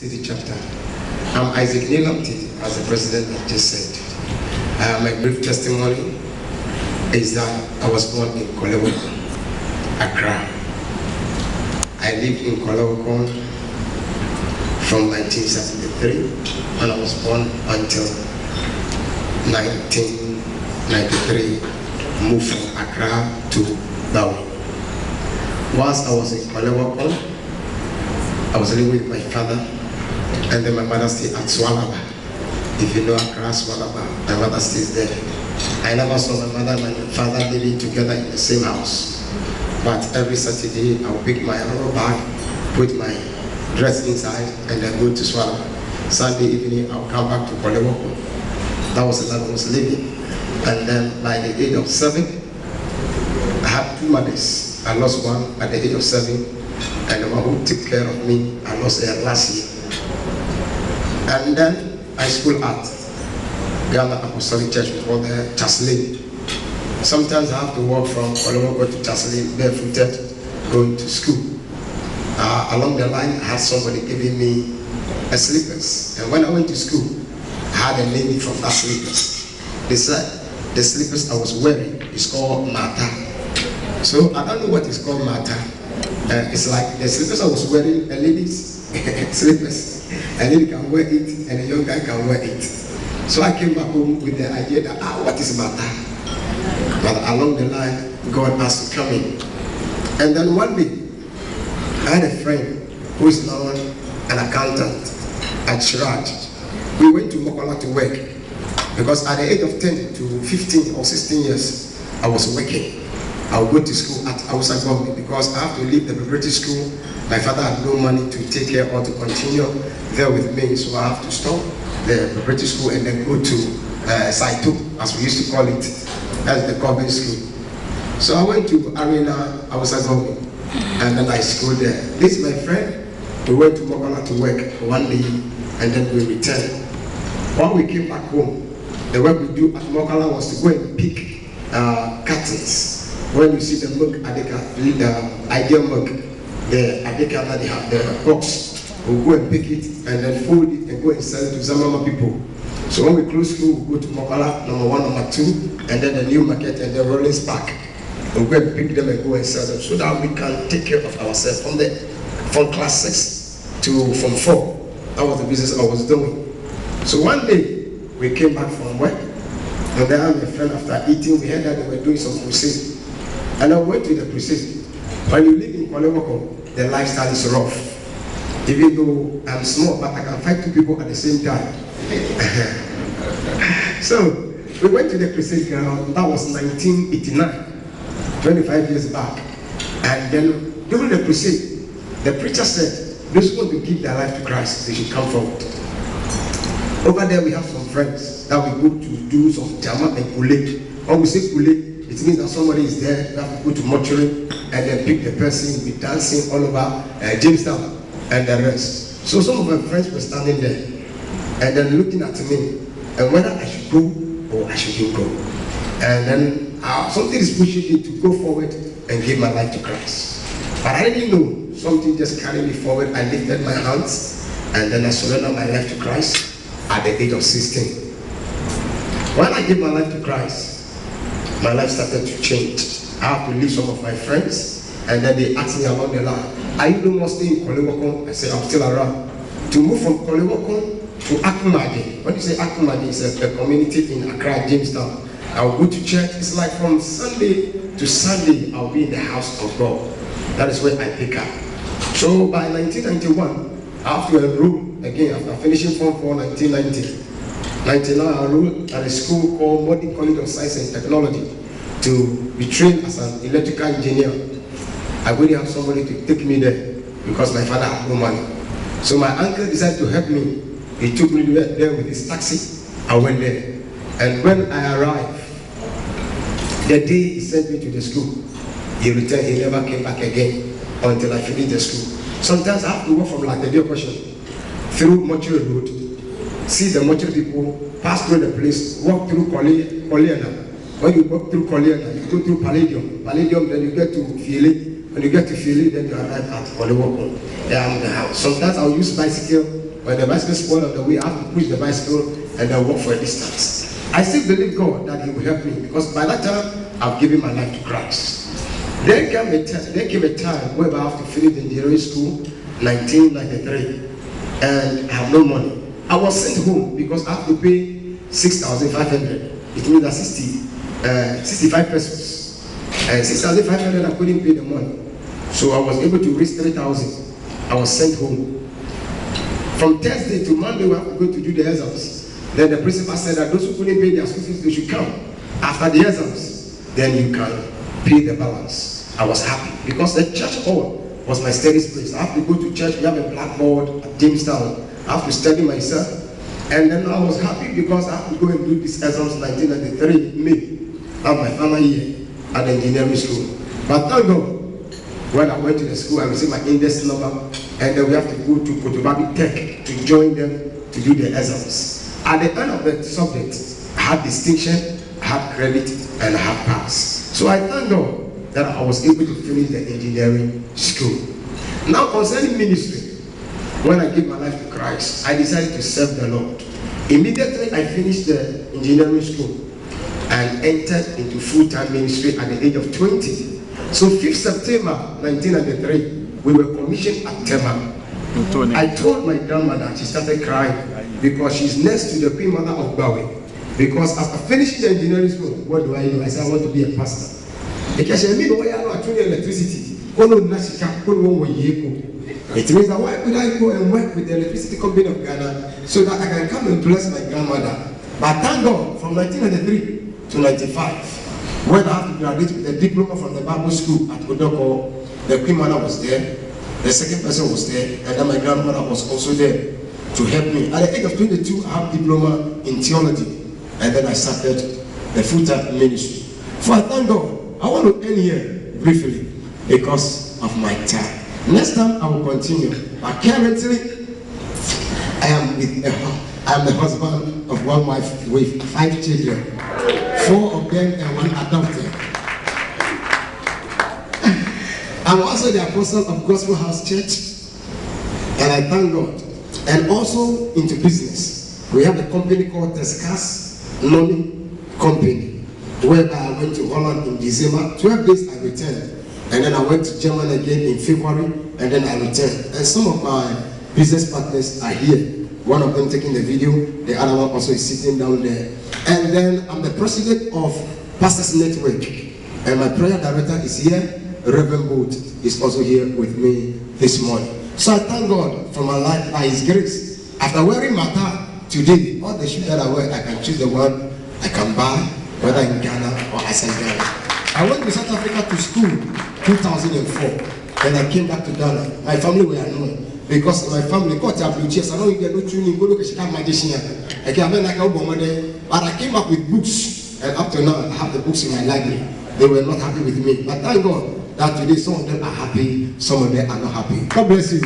City chapter. I'm Isaac Nii Lamptey, as the president just said. My brief testimony is that I was born in Kolewoko, Accra. I lived in Kolewoko from 1973 when I was born until 1993, moved from Accra to Bawi. Whilst I was in Kolewoko, I was living with my father, and then my mother stayed at Swalaba. If you know Accra, Swalaba, my mother stays there. I never saw my mother and my father living together in the same house. But every Saturday, I would pick my rubber bag, put my dress inside, and then go to Swalaba. Sunday evening, I would come back to Kolewoko. That was the life I was living. And then by the age of 7, I had 2 mothers. I lost one at the age of 7, and the one who took care of me, I lost her last year. And then I school at Ghana Apostolic Church before the Chaslin. Sometimes I have to walk from Kolewoko to Chaslin barefooted, going to school. Along the line, I had somebody giving me a slippers. And when I went to school, I had a name from that slippers. They said the slippers I was wearing is called Mata. So I don't know what is called Mata. It's like the slippers I was wearing, a lady's slippers. A lady can wear it, and a young guy can wear it. So I came back home with the idea that, what is Mata? But along the line, God asked to come in. And then one day, I had a friend who is now an accountant at Shiraj. We went to Mokola to work, because at the age of 10 to 15 or 16 years, I was working. I would go to school at Hausa government because I have to leave the preparatory school. My father had no money to take care or to continue there with me, so I have to stop the preparatory school and then go to Saito, as we used to call it, as the government school. So I went to Arena Hausa government, and then I schooled there. This is my friend. We went to Mokola to work one day, and then we returned. When we came back home, the work we do at Mokola was to go and pick curtains. When you see the milk, the ideal milk, the adeka that they have, the box, we'll go and pick it and then fold it and go and sell it to Zamama people. So when we close school, we go to Mokola, number 1, number 2, and then the new market and the rolling spark. We'll go and pick them and go and sell them so that we can take care of ourselves from class 6 to from 4. That was the business I was doing. So one day, we came back from work, and then I and my friend, after eating, we heard that they were doing some crusade. And I went to the crusade. When you live in Kolewoko, the lifestyle is rough. Even though I'm small, but I can fight 2 people at the same time. So we went to the crusade ground. That was 1989, 25 years back. And then during the crusade, the preacher said, those who want to give their life to Christ, they should come forward. Over there we have some friends that we go to do some jama and kule. When we say kule, it means that somebody is there. You have to go to mortuary and then pick the person, be dancing all over Jamestown and the rest. So some of my friends were standing there and then looking at me and whether I should go or I shouldn't go. And then something is pushing me to go forward and give my life to Christ. But I didn't know. Something just carried me forward. I lifted my hands and then I surrendered my life to Christ at the age of 16. When I gave my life to Christ, my life started to change. I have to leave some of my friends, and then they asked me along the line, are you no more staying in Kolewoko? I said, I'm still around. To move from Kolewoko to Akumadi. When you say Akumadi, it's a community in Accra, Jamestown. I'll go to church. It's like from Sunday to Sunday, I'll be in the house of God. That is where I pick up. So by 1991, I have to enroll again after finishing Form 4, 1990. 1999, I enrolled at a school called Modern College of Science and Technology to be trained as an electrical engineer. I really have somebody to take me there because my father had no money. So my uncle decided to help me. He took me there with his taxi. I went there. And when I arrived, the day he sent me to the school, he returned, he never came back again until I finished the school. Sometimes I have to walk from like the question through Mortuary Road, see the mortuary people, pass through the place, walk through Koliana. When you walk through Koliana, you go through Palladium. Palladium, then you get to Fili. When you get to Fili, then you arrive at Kolewoko. There I'm the house. Sometimes I'll use bicycle when the bicycle spoiled on the way, I have to push the bicycle and then walk for a distance. I still believe God that He will help me, because by that time, I've given my life to Christ. There came a time where I have to finish the engineering school, 1993, and I have no money. I was sent home because I have to pay 6,500. It means that 65 pesos. And 6,500, I couldn't pay the money. So I was able to raise 3,000. I was sent home. From Thursday to Monday, we have to go to do the exams. Then the principal said that those who couldn't pay their school fees, they should come after the exams. Then you can pay the balance. I was happy because the church hall was my study place. I have to go to church. We have a blackboard at Jamestown. I have to study myself. And then I was happy because I have to go and do these exams 1993 in May. I have my final year at the engineering school. But thank God, when I went to the school, I received my index number, and then we have to go to Kotobabi Tech to join them to do the exams. At the end of the subject, I had distinction, I had credit, and I had pass. So I thank God that I was able to finish the engineering school. Now concerning ministry, when I gave my life to Christ, I decided to serve the Lord. Immediately I finished the engineering school and entered into full-time ministry at the age of 20. So 5th September 1993, we were commissioned at Tema. I told my grandmother, she started crying because she's next to the Queen Mother of Bawe. Because after finishing the engineering school, what do I do? I said, I want to be a pastor. Because I mean, why are you electricity? It means that why could I go and work with the electricity company of Ghana so that I can come and bless my grandmother? But thank God, from 1993 to 95, when I have to graduate with a diploma from the Bible school at Odoko, the Queen Mother was there, the second person was there, and then my grandmother was also there to help me. At the age of 22, I have a diploma in theology, and then I started the full-time ministry. So I thank God. I want to end here briefly because of my time. Next time I will continue. But currently, I am the husband of one wife with 5 children. 4 of them and 1 adopted. I'm also the apostle of Gospel House Church, and I thank God. And also into business. We have a company called Tescas Loaning Company, whereby I went to Holland in December. 12 days I returned. And then I went to Germany again in February, and then I returned. And some of my business partners are here. One of them taking the video, the other one also is sitting down there. And then I'm the president of Pastors Network. And my prayer director is here. Reverend Boot is also here with me this morning. So I thank God for my life by His grace. After wearing my tie today, all the shoes that I wear, I can choose the one I can buy, whether in Ghana or outside Ghana. I went to South Africa to school 2004. Then I came back to Ghana. My family were annoyed because my family got a blue chairs. I don't get no tuning, go look at Chicago magician. I but I came back with books, and up to now I have the books in my library. They were not happy with me. But thank God that today some of them are happy, some of them are not happy. God bless you.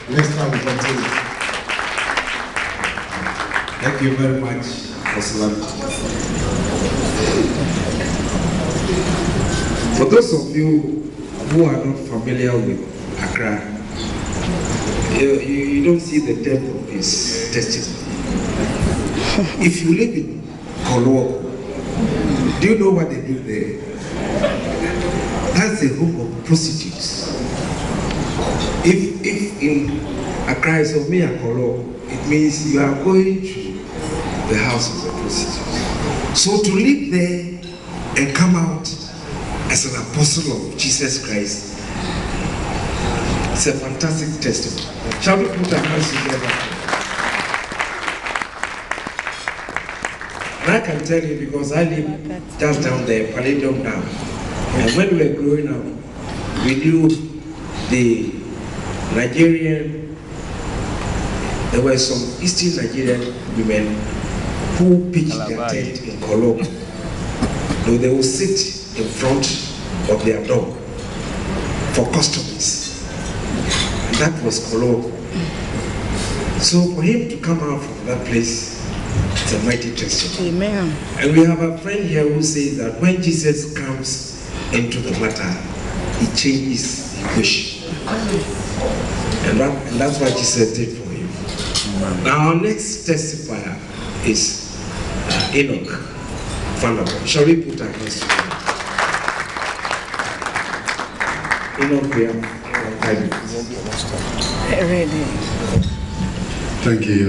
Next time we continue. Thank you very much, Pastor Lamptey. For those of you who are not familiar with Accra, you don't see the depth of his testimony. If you live in Kolo, do you know what they do there? That's a home of prostitutes. If in Accra is of me and Kolo, it means you are going to the house of the prostitutes. So to live there and come out as an apostle of Jesus Christ, it's a fantastic testimony. Shall we put our hands together? And I can tell you because I live just down there, Palindom now. And when we were growing up, we knew the Nigerian, there were some Eastern Nigerian women who pitched their tent in Kolo. So they would sit in front of their door for customers. And that was Kolo. So for him to come out from that place, it's a mighty testimony. Amen. And we have a friend here who says that when Jesus comes into the matter, he changes the equation. And that's what Jesus did for him. Now our next testifier is Enoch. Shall we put our hands together? Enoch, we have 5 minutes. Ready. Thank you.